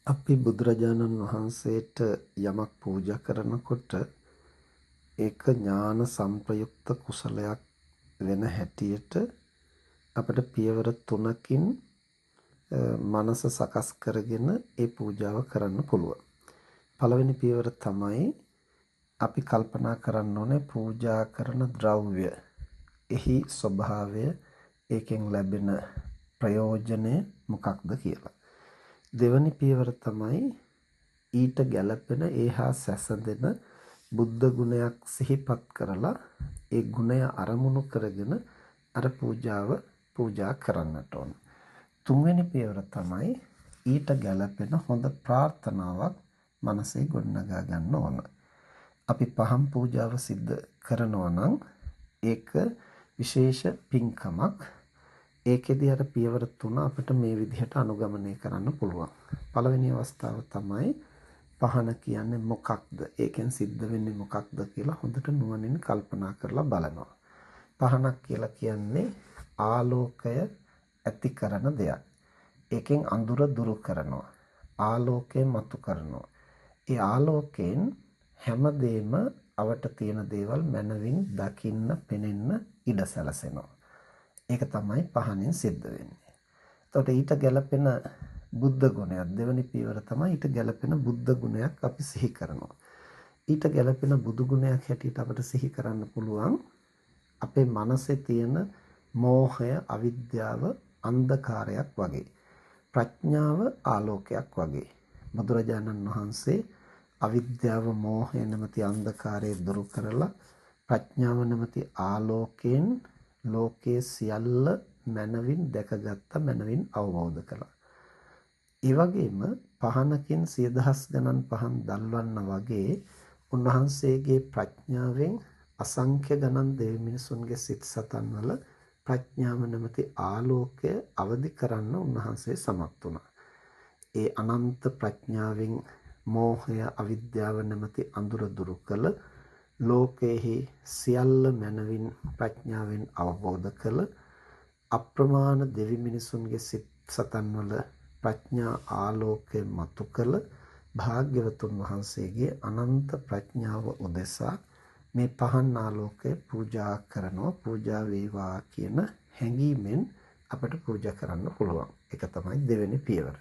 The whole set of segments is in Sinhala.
අපි බුදුරජාණන් වහන්සේට යමක් පූජා කරනකොට ඒක ඥාන සංප්‍රයුක්ත කුසලයක් වෙන හැටියට අපිට පියවර තුනකින් මනස සකස් කරගෙන ඒ පූජාව කරන්න පුළුවන්. පළවෙනි පියවර තමයි අපි කල්පනා කරන්න ඕනේ පූජා කරන ද්‍රව්‍ය එහි ස්වභාවය, ඒකෙන් ලැබෙන ප්‍රයෝජනය මොකක්ද කියලා. දෙවැනි පියවර තමයි ඊට ගැළපෙන ඒහා සැසඳෙන බුද්ධ ගුණයක් සිහිපත් කරලා ඒ ගුණය අරමුණු කරගෙන අර පූජාව පූජා කරන්නට ඕන. තුන්වෙනි පියවර තමයි ඊට ගැළපෙන හොඳ ප්‍රාර්ථනාවක් මනසේ ගොඩනගා ගන්න ඕන. අපි පහන් පූජාව සිද්ධ කරනවා නම් ඒක විශේෂ පින්කමක්. ඒකෙදී අර පියවර තුන අපිට මේ විදිහට අනුගමනය කරන්න පුළුවන්. පළවෙනි අවස්ථාව තමයි පහන කියන්නේ මොකක්ද? ඒකෙන් සිද්ධ වෙන්නේ මොකක්ද කියලා හොඳට නුවණින් කල්පනා කරලා බලනවා. පහනක් කියලා කියන්නේ ආලෝකය ඇති කරන දෙයක්. ඒකෙන් අඳුර දුරු කරනවා. ආලෝකය මතු කරනවා. ඒ ආලෝකයෙන් හැමදේම අවට තියෙන දේවල් මනවින් දකින්න, පෙනෙන්න ඉඩ සැලසෙනවා. ඒක තමයි පහනෙන් සිද්ධ වෙන්නේ. එතකොට ඊට ගැළපෙන බුද්ධ ගුණයක් දෙවෙනි පියවර තමයි ඊට ගැළපෙන බුද්ධ ගුණයක් අපි සිහි කරනවා. ඊට ගැළපෙන බුදු ගුණයක් හැටියට අපිට සිහි කරන්න පුළුවන් අපේ මනසේ තියෙන මෝහය, අවිද්‍යාව අන්ධකාරයක් වගේ. ප්‍රඥාව ආලෝකයක් වගේ. බුදුරජාණන් වහන්සේ අවිද්‍යාව, මෝහය නැමැති අන්ධකාරය දුරු කරලා ප්‍රඥාව නැමැති ආලෝකයෙන් ලෝකයේ සියල්ල මනවින් දැකගත්ත, මනවින් අවබෝධ කළා. ඒ වගේම පහනකින් සිය දහස් ගණන් පහන් දල්වන්න වගේ උන්වහන්සේගේ ප්‍රඥාවෙන් අසංඛ්‍ය ගණන් දෙවි මිනිසුන්ගේ සිත් සතන් වල ප්‍රඥාව නැමැති ආලෝකය අවදි කරන්න උන්වහන්සේ සමත් වුණා. ඒ අනන්ත ප්‍රඥාවෙන් මෝහය, අවිද්‍යාව නැමැති අඳුර දුරු කළ ලෝකයේ සියල්ල මනවින් ප්‍රඥාවෙන් අවබෝධ කළ අප්‍රමාණ දෙවි මිනිසුන්ගේ සිත් සතන් වල ප්‍රඥා ආලෝකය මතු කළ භාග්‍යවතුන් වහන්සේගේ අනන්ත ප්‍රඥාව උදෙසා මේ පහන් ආලෝකය පූජා කරනවා. පූජා වේවා කියන හැඟීමෙන් අපට පූජා කරන්න පුළුවන්. ඒක තමයි දෙවෙනි පියවර.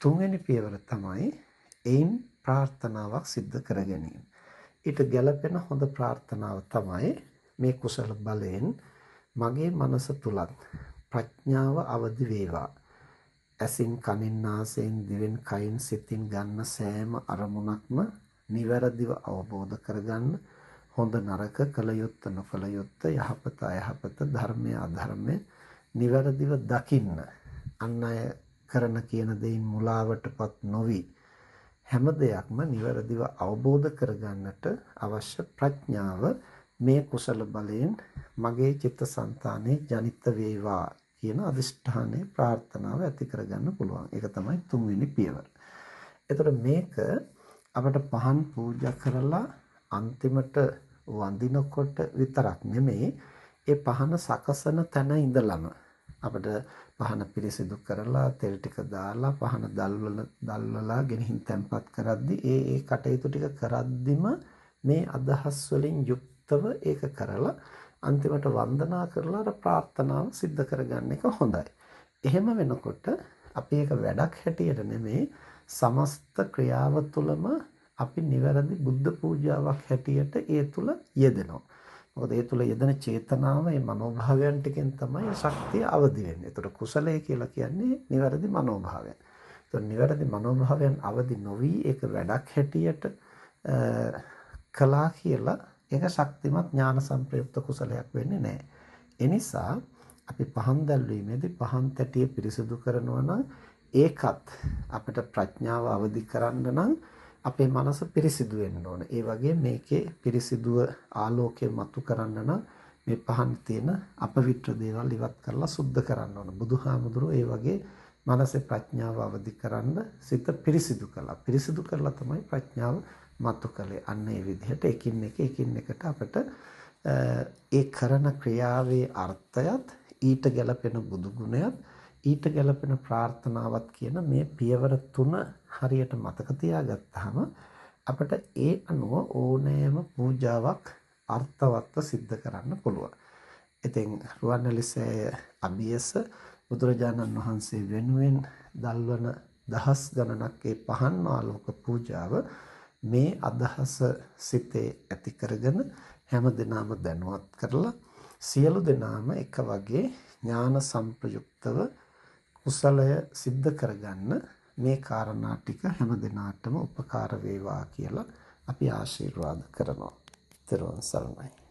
තුන්වෙනි පියවර තමයි ඒන් ප්‍රාර්ථනාවක් සිද්ධ කර ගැනීම. ඊට ගැළපෙන හොඳ ප්‍රාර්ථනාව තමයි මේ කුසල බලයෙන් මගේ මනස තුලත් ප්‍රඥාව අවදි වේවා. ඇසින්, කනින්, නාසයෙන්, දිවෙන්, කයින්, සිතින් ගන්න සෑම අරමුණක්ම නිවැරදිව අවබෝධ කරගන්න, හොඳ නරක, කල යුත්ත නොකල යුත්ත, යහපත අයහපත, ධර්මය අධර්මය නිවැරදිව දකින්න, අන් අය කරන කියන දෙයින් මුලාවටපත් නොවි හැම දෙයක්ම නිවැරදිව අවබෝධ කරගන්නට අවශ්‍ය ප්‍රඥාව මේ කුසල බලයෙන් මගේ චිත්තසංතානයේ ජනිත වේවා කියන අදිෂ්ඨානයේ ප්‍රාර්ථනාව ඇති කරගන්න පුළුවන්. ඒක තමයි තුන්වෙනි පියවර. එතකොට මේක අපිට පහන් පූජා කරලා අන්තිමට වඳිනකොට විතරක් නෙමෙයි, ඒ පහන සකසන තැන ඉඳලම අපිට පහන පිරිසිදු කරලා තෙල් ටික දාලා පහන දල්වලා ගෙනihin තැම්පත් කරද්දී ඒ කටයුතු ටික කරද්දිම මේ අදහස් වලින් යුක්තව ඒක කරලා අන්තිමට වන්දනා කරලා අර ප්‍රාර්ථනාව සිද්ධ කරගන්න එක හොඳයි. එහෙම වෙනකොට අපි ඒක වැඩක් හැටියට නෙමෙයි, සමස්ත ක්‍රියාව තුළම අපි නිවැරදි බුද්ධ පූජාවක් හැටියට ඒ තුල යෙදෙනවා. මොකද ඒ තුල යෙදෙන චේතනාව, මේ මනෝභාවයන් ටිකෙන් තමයි ශක්තිය අවදි වෙන්නේ. ඒතර කුසලය කියලා කියන්නේ නිවැරදි මනෝභාවයන්. ඒතර නිවැරදි මනෝභාවයන් අවදි නොවි ඒක වැඩක් හැටියට කළා කියලා ඒක ශක්තිමත් ඥාන සංප්‍රයුක්ත කුසලයක් වෙන්නේ නැහැ. ඒ නිසා අපි පහන් දැල්වීමේදී පහන් තැටිය පිරිසිදු කරනවා නම් ඒකත් අපිට ප්‍රඥාව අවදි කරන්න නම් අපේ මනස පිරිසිදු වෙන්න ඕන. ඒ වගේ මේකේ පිරිසිදුව ආලෝකය මතු කරන්න නම් මේ පහන් තියෙන අපවිත්‍ර දේවල් ඉවත් කරලා සුද්ධ කරන්න ඕන. බුදුහාමුදුරුවෝ ඒ වගේ මනසේ ප්‍රඥාව අවදි කරන්න සිත පිරිසිදු කළා. පිරිසිදු කරලා තමයි ප්‍රඥාව මතු කළේ. අන්න ඒ විදිහට එකින් එකට අපිට ඒ කරන ක්‍රියාවේ අර්ථයත් ඊට ගැලපෙන බුදු ගුණයත් ඊට ගැලපෙන ප්‍රාර්ථනාවත් කියන මේ පියවර 3 හරියට මතක තියාගත්තාම අපිට ඒ අනුව ඕනෑම පූජාවක් අර්ථවත්ව සිද්ධ කරන්න පුළුවන්. ඉතින් රුවන්වැලිසෑය අභියස බුදුරජාණන් වහන්සේ වෙනුවෙන් දල්වන දහස් ගණනක් ඒ පහන් ආලෝක පූජාව මේ අදහස සිතේ ඇති කරගෙන හැම දිනම දැනුවත් කරලා සියලු දෙනාම එක වගේ ඥාන සංප්‍රයුක්තව කුසලය සිද්ධ කරගන්න මේ කාරණා ටික හැම දිනාටම උපකාර වේවා කියලා අපි ආශිර්වාද කරනවා. ත්වන් සරණයි.